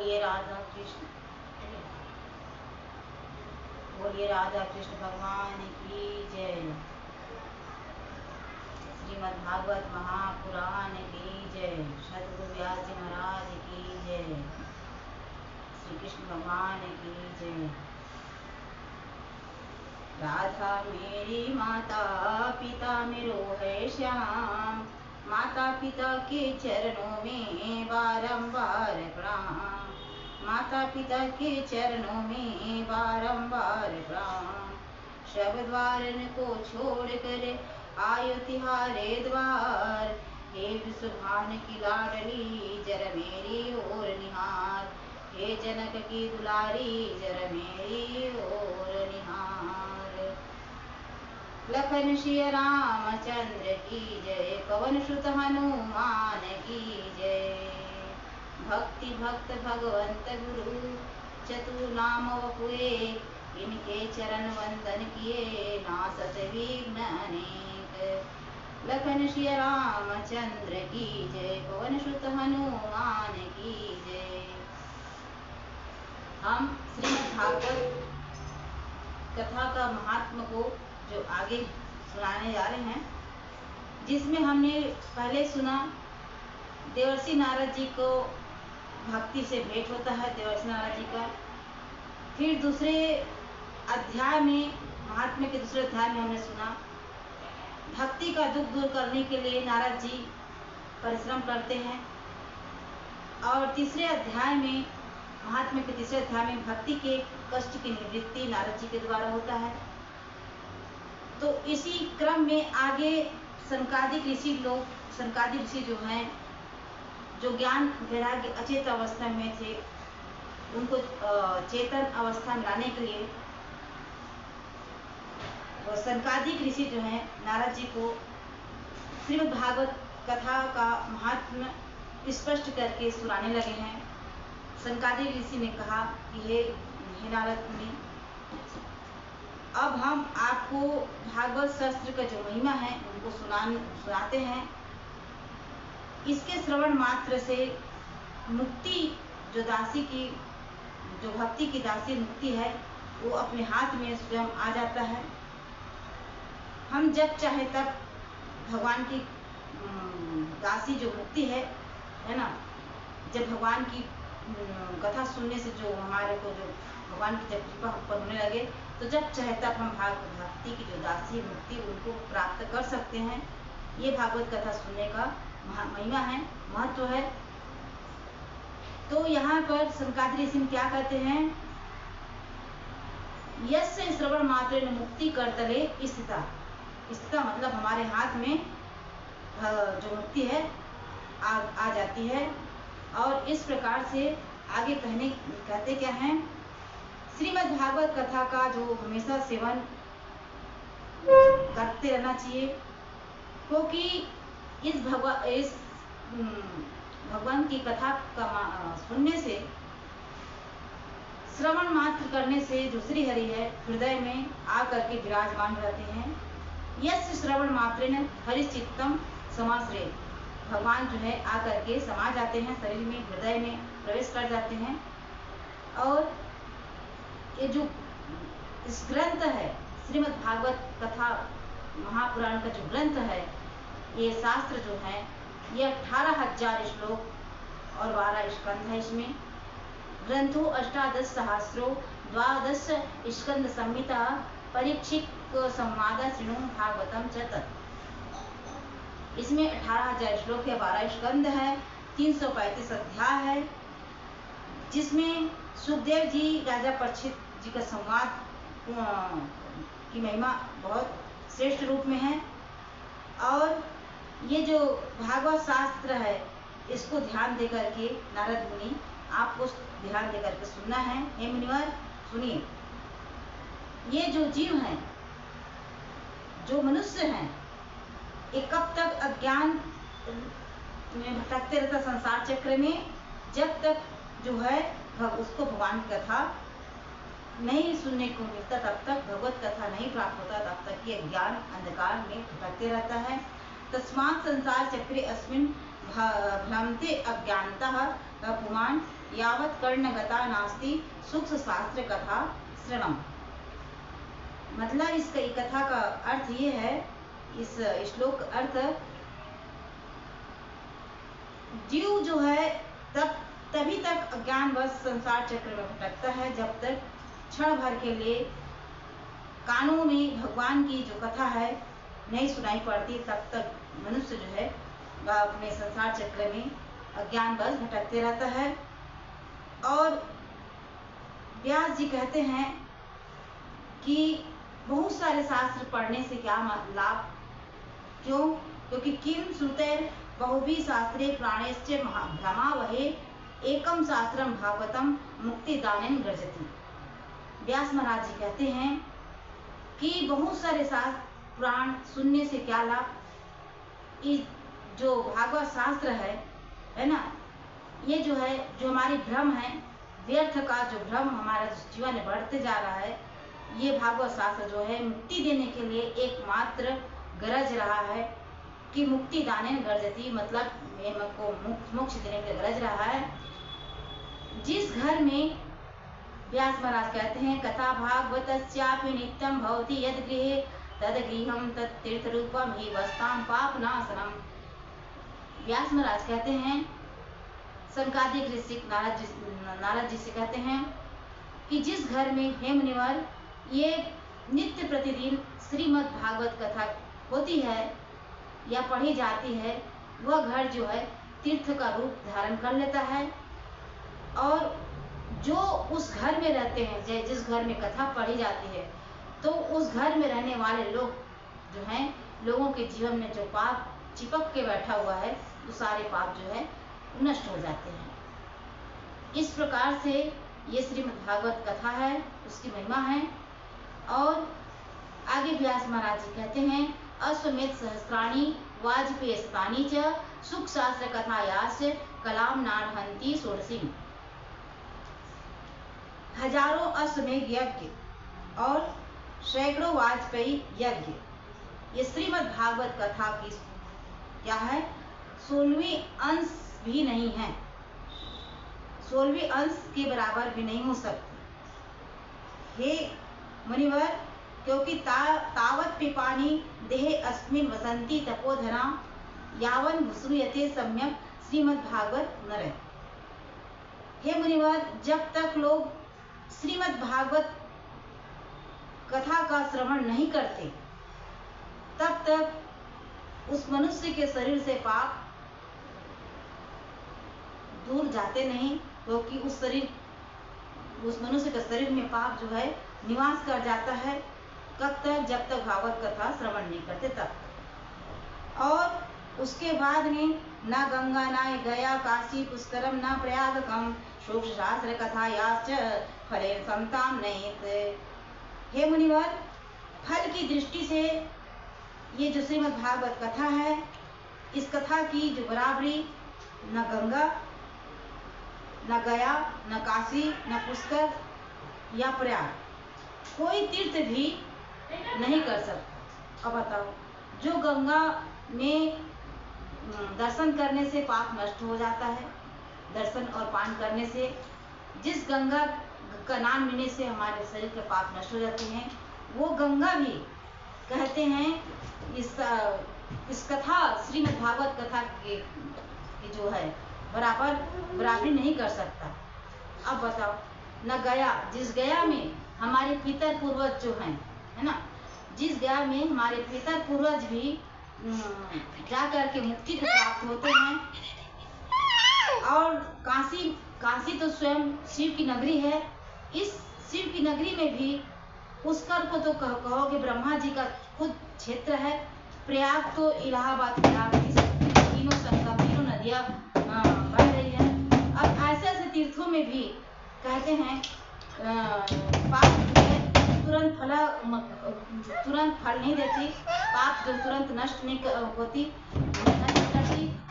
बोलिए राधा कृष्ण, बोलिए राधा कृष्ण भगवान की जय। श्रीमद् भागवत महापुराण की जय। सद्गुरु व्यास जी महाराज की जय। श्री कृष्ण भगवान की जय। राधा मेरी माता पिता मेरो है श्याम, माता पिता के चरणों में बारंबार प्रणाम, माता पिता के चरणों में बारंबार प्रणाम। सब द्वारन को छोड़ कर आयो तिहारे द्वार, हे सुभान की लाडली जर मेरी ओर निहार, हे जनक की दुलारी जर मेरी ओर निहार। लखन श्री रामचंद्र की जय, पवन सुत हनुमान की जय। भक्ति भक्त भगवंत गुरु चतुर नाम वपुए, इनके चरण वंदन किए नासत विघ्न अनेक। लखन श्री रामचंद्र की जय, पवन सुत हनुमान की जय। हम श्रीमद् भागवत कथा का महात्म को जो आगे सुनाने जा रहे हैं, जिसमें हमने पहले सुना देवर्षि नारद जी को भक्ति से भेंट होता है देवर्षि नारद जी का। फिर दूसरे अध्याय में, महात्म्य के दूसरे अध्याय में हमने सुना भक्ति का दुख दूर करने के लिए नारद जी परिश्रम करते हैं। और तीसरे अध्याय में, महात्म्य के तीसरे अध्याय में भक्ति के कष्ट की निवृत्ति नारद जी के द्वारा होता है। तो इसी क्रम में आगे सनकादिक ऋषि जो हैं, जो ज्ञान वैराग्य अचेत अवस्था में थे, उनको चेतन अवस्था में लाने के लिए सनकादिक ऋषि जो हैं नारद जी को श्रीमद् भागवत कथा का महात्म्य स्पष्ट करके सुनाने लगे हैं। सनकादिक ऋषि ने कहा कि हे नारद मुनि, अब हम आपको भागवत शास्त्र का जो महिमा है उनको सुनाते हैं। इसके श्रवण मात्र से मुक्ति, जो दासी की, जो भक्ति की दासी मुक्ति है, वो अपने हाथ में स्वयं आ जाता है। हम जब चाहे तब भगवान की दासी जो मुक्ति है ना, जब भगवान की कथा सुनने से जो हमारे को जो भगवान की जब कृपा हम पर होने लगे, तो जब चाहे तब हम भक्ति की जो दासी मुक्ति उनको प्राप्त कर सकते हैं। ये भागवत कथा सुनने का महिमा है, महत्व है। तो यहाँ पर सनकादिक ऋषि क्या कहते हैं, यस्य श्रवण मात्र मुक्ति करतले स्थिता मतलब हमारे हाथ में जो मुक्ति है आ जाती है। और इस प्रकार से आगे कहते क्या हैं, श्रीमद् भागवत कथा का जो हमेशा सेवन करते रहना चाहिए, क्योंकि इस भगवान की कथा का सुनने से, श्रवण मात्र करने से जो श्री हरि है हृदय में आकर के विराजमान रहते हैं। यस्य श्रवण मात्रेण हरिश्चित्तम समाश्रय, भगवान जो है आकर के समा जाते हैं शरीर में, हृदय में प्रवेश कर जाते हैं। और ये जो इस ग्रंथ है श्रीमद् भागवत कथा महापुराण का जो ग्रंथ है, ये शास्त्र जो है, ये 18,000 श्लोक और 12 स्कंध है। इसमें ग्रंथो 18 सहस्रो 12 स्कंद संहिता परीक्षित संवाद श्रीणु भागवतम च तत्। इसमें 18,000 श्लोक है, 12 स्कंद है, 335 अध्याय है, जिसमें सुखदेव जी राजा परीक्षित जी का संवाद की महिमा बहुत श्रेष्ठ रूप में है। और ये जो भागवत शास्त्र है, इसको ध्यान देकर के नारद मुनि आपको ध्यान देकर के सुनना है। हे मुनिवर सुनिए, ये जो जीव हैं, जो मनुष्य हैं, ये कब तक अज्ञान में भटकते रहता संसार चक्र में, जब तक जो है उसको भगवान की कथा नहीं सुनने को मिलता, तब तक भगवत कथा नहीं प्राप्त होता, तब तक ये ज्ञान अंधकार में भटकते रहता है। तस्मात् संसार चक्रे अस्मिन् भ्रमते अज्ञानतः पुमान् यावत् कर्णगता नास्ति सूक्ष्म शास्त्र कथा श्रवणम्। मतलब इस कथा का अर्थ ये है, इस श्लोक अर्थ, जीव जो है तभी तक अज्ञानवश संसार चक्र में भटकता है जब तक क्षण भर के लिए कानों में भगवान की जो कथा है नहीं सुनाई पड़ती, तब तक मनुष्य जो है वह अपने संसार चक्र में अज्ञानवश भटकते रहता है। और व्यास जी कहते हैं कि बहुत सारे शास्त्र पढ़ने से क्या लाभ, क्यों? क्योंकि किम श्रुतैर बहुभिः शास्त्रे प्राणेश्च भ्रमावहे एकम शास्त्रम भागवतम मुक्तिदानेन गर्जति। व्यास महाराज जी कहते हैं कि बहुत सारे शास्त्र पुराण सुनने से क्या लाभ, इस जो भागवत शास्त्र है ना, ये जो है, जो हमारी भ्रम है, व्यर्थ का जो भ्रम हमारा जीवन में बढ़ते जा रहा है, ये भागवत शास्त्र जो है मुक्ति देने के लिए एकमात्र गरज रहा है कि मुक्ति दाने गर्जती, मतलब को मोक्ष देने के लिए गरज रहा है। जिस घर में, व्यास महाराज कहते हैं, कथा भागवतस्यापि नित्यं भवति यद गृहे तद गृहं तत् तीर्थ रूपम ही वस्ताम पाप नाशनम। व्यास महाराज कहते हैं, सनकादिक ऋषि नारद जी से कहते हैं कि जिस घर में हे मुनिवर ये नित्य प्रतिदिन श्रीमद् भागवत कथा होती है या पढ़ी जाती है, वह घर जो है तीर्थ का रूप धारण कर लेता है। और जो उस घर में रहते हैं, जिस घर में कथा पढ़ी जाती है, तो उस घर में रहने वाले लोग जो हैं, लोगों के जीवन में जो पाप चिपक के बैठा हुआ है, वो सारे पाप जो है नष्ट हो जाते हैं। इस प्रकार से ये श्रीमद् भागवत कथा है, उसकी महिमा है। और आगे व्यास महाराज जी कहते हैं, अश्वमेध सहस्राणि वाजपेय स्थानी च सुख शास्त्र कथायास कलाम नारहंती षोडशी। हजारों अश्वमेध यज्ञ और सैकड़ों वाजपेयी यज्ञ, ये श्रीमद् भागवत कथा की क्या है, 16वीं अंश भी नहीं है, 16वीं अंश के बराबर भी नहीं हो सकती। हे मुनिवर, क्योंकि तावत पिपानी देहे अस्मिन् वसंती तपोधना यावन श्रूयते सम्यक श्रीमद् भागवत नर। हे मुनिवर, जब तक लोग श्रीमद् भागवत कथा का श्रवण नहीं करते, तब तक उस मनुष्य के शरीर से पाप दूर जाते नहीं, क्योंकि उस मनुष्य के शरीर में पाप जो है निवास कर जाता है। कब तक? जब तक भागवत कथा श्रवण नहीं करते तब। और उसके बाद में न गंगा न गया काशी पुष्करम न प्रयागकम शोक शास्त्र कथा याच फले संतान नहीं। हे मुनिवर, फल की दृष्टि से ये जो श्रीमद् भागवत कथा है, इस कथा की जो बराबरी न गंगा, न गया, न काशी, न पुष्कर या प्रयाग, कोई तीर्थ भी नहीं कर सकता। अब बताओ, जो गंगा में दर्शन करने से पाप नष्ट हो जाता है, दर्शन और पान करने से, जिस गंगा का नाम लेने से हमारे शरीर के पाप नष्ट हो जाते हैं, वो गंगा भी कहते हैं इस कथा श्रीमद् भागवत कथा की जो है बराबरी नहीं कर सकता। अब बताओ, न गया, जिस गया में हमारे पितर पूर्वज जो हैं, है ना, जिस गया में हमारे पितर पूर्वज भी जा करके मुक्ति को प्राप्त होते हैं। और काशी तो स्वयं शिव की नगरी है। इस शिव की नगरी में भी पुष्कर को तो कहोगे ब्रह्मा जी का खुद क्षेत्र है। प्रयाग तो इलाहाबाद तीनों संगम, तीनों नदियां बह रही है। अब ऐसे तीर्थों में भी कहते हैं पाप तुरंत फल नहीं देती, पाप जो तुरंत नष्ट नहीं होती,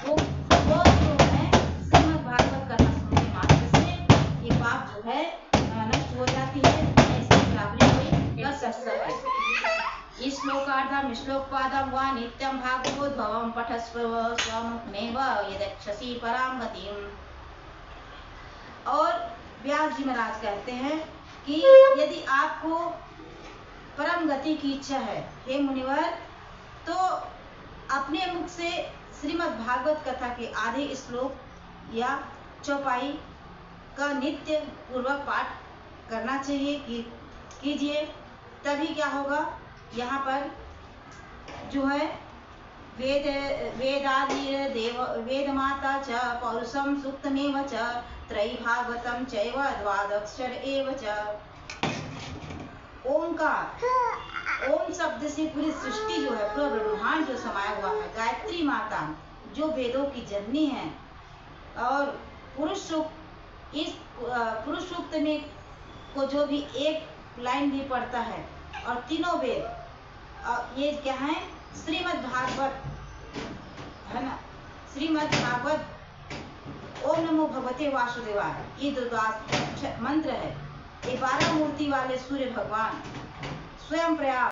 वो जो है श्रीमद् भागवत कथा सुनने मात्र से ये पाप जो है नष्ट हो जाती है। ऐसी बराबरी कोई कर सकता है। इस श्लोक का अर्थ अक्षरम श्लोकपादम वा नित्यं भागवतोद्भवं पठस्व स्वमुखमेव यदक्षसि परां गतिम्। और व्यास जी महाराज कहते हैं कि यदि आपको परम गति की इच्छा है हे मुनिवर, तो अपने मुख से श्रीमद् भागवत कथा के आधे श्लोक या चौपाई का नित्य पूर्वक पाठ करना चाहिए कीजिए। तभी क्या होगा, यहाँ पर जो है वेद माता च पौरुषम सूक्तमेव च त्रयी भागवतम चैव द्वादक्षर एव च। ओंकार, ओम शब्द से पूरी सृष्टि जो है, पूरा ब्रह्मांड जो समाया हुआ है। गायत्री माता जो वेदों की जननी है, और पुरुष सूक्त, इस पुरुष सूक्त में को जो भी एक लाइन भी पढ़ता है, और तीनों वेद ये क्या है, श्रीमद् भागवत है ना, श्रीमद् भागवत ओम नमो भगवते वासुदेवाय, ये मंत्र है। ये 12 मूर्ति वाले सूर्य भगवान स्वयं प्रयाग